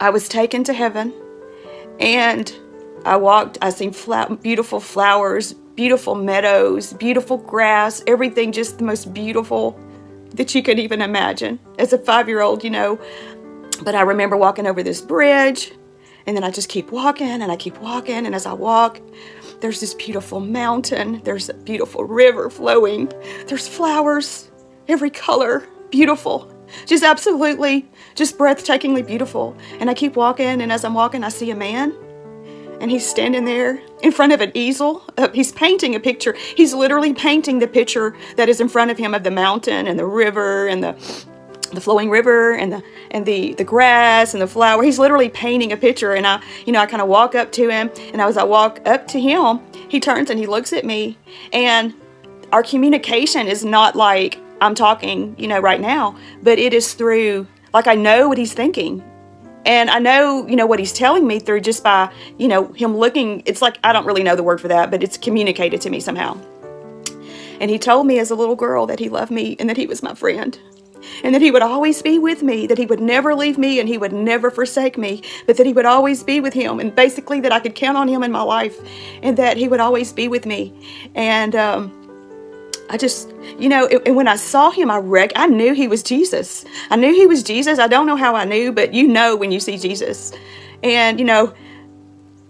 I was taken to heaven, and I seen beautiful flowers, beautiful meadows, beautiful grass, everything just the most beautiful that you could even imagine as a 5-year-old, But I remember walking over this bridge, and then I just keep walking, and I keep walking, and as I walk, there's this beautiful mountain, there's a beautiful river flowing, there's flowers, every color, beautiful, just absolutely, just breathtakingly beautiful. And I keep walking, and as I'm walking, I see a man, and he's standing there in front of an easel. He's painting a picture. He's literally painting the picture that is in front of him of the mountain and the river and the flowing river and the grass and the flower. He's literally painting a picture. And I kind of walk up to him, and as I walk up to him, he turns and he looks at me, and our communication is not like I'm talking, right now, but it is through, like, I know what he's thinking. And I know, what he's telling me through just by, him looking. It's like, I don't really know the word for that, but it's communicated to me somehow. And he told me as a little girl that he loved me and that he was my friend. And that he would always be with me, that he would never leave me and he would never forsake me, but that he would always be with him. And basically that I could count on him in my life and that he would always be with me. And I just, and when I saw him, I knew he was Jesus. I knew he was Jesus. I don't know how I knew, but when you see Jesus. And,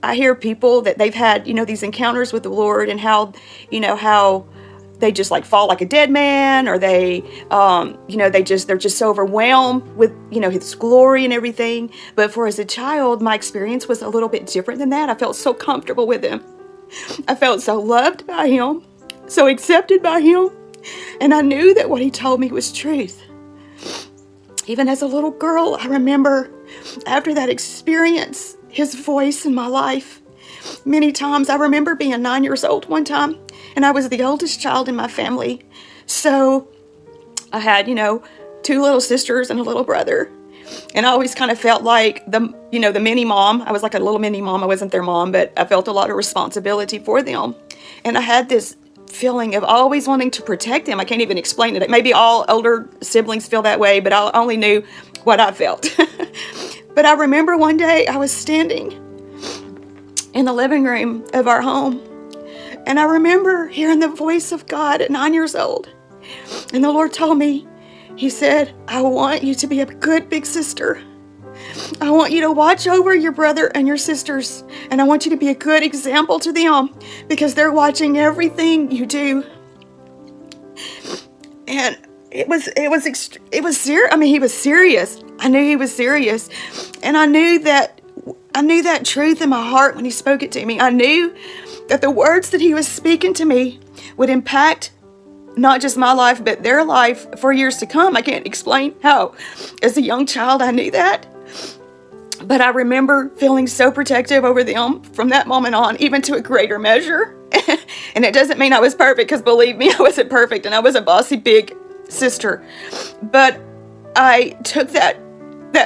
I hear people that they've had, these encounters with the Lord and how they just like fall like a dead man, or they, they're just so overwhelmed with, his glory and everything. But as a child, my experience was a little bit different than that. I felt so comfortable with him. I felt so loved by him, so accepted by him. And I knew that what he told me was truth. Even as a little girl, I remember after that experience, his voice in my life. Many times, I remember being 9 years old one time, and I was the oldest child in my family. So I had, 2 little sisters and a little brother. And I always kind of felt like the mini mom. I was like a little mini mom. I wasn't their mom, but I felt a lot of responsibility for them. And I had this feeling of always wanting to protect them. I can't even explain it. Maybe all older siblings feel that way, but I only knew what I felt. But I remember one day I was standing in the living room of our home, and I remember hearing the voice of God at 9 years old. And the Lord told me, he said, I want you to be a good big sister. I want you to watch over your brother and your sisters, and I want you to be a good example to them because they're watching everything you do. And it was serious. I mean, he was serious. I knew he was serious, and I knew that truth in my heart when he spoke it to me. I knew that the words that he was speaking to me would impact not just my life, but their life for years to come. I can't explain how. As a young child, I knew that. But I remember feeling so protective over them from that moment on, even to a greater measure. And it doesn't mean I was perfect, because believe me, I wasn't perfect, and I was a bossy big sister. But I took that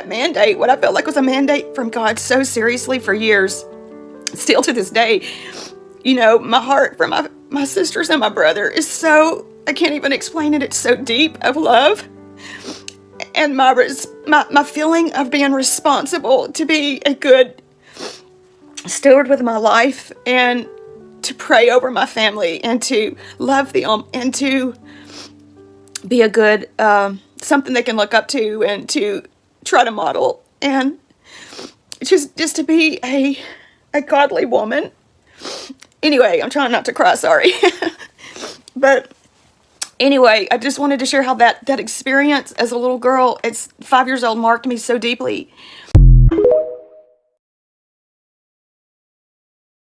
mandate, what I felt like was a mandate from God, so seriously for years. Still to this day, my heart for my sisters and my brother is so, I can't even explain it. It's so deep of love. And my feeling of being responsible to be a good steward with my life, and to pray over my family, and to love them, and to be a good, something they can look up to, and to try to model, and just to be a godly woman. Anyway, I'm trying not to cry, sorry. But anyway, I just wanted to share how that experience as a little girl, it's 5 years old, marked me so deeply.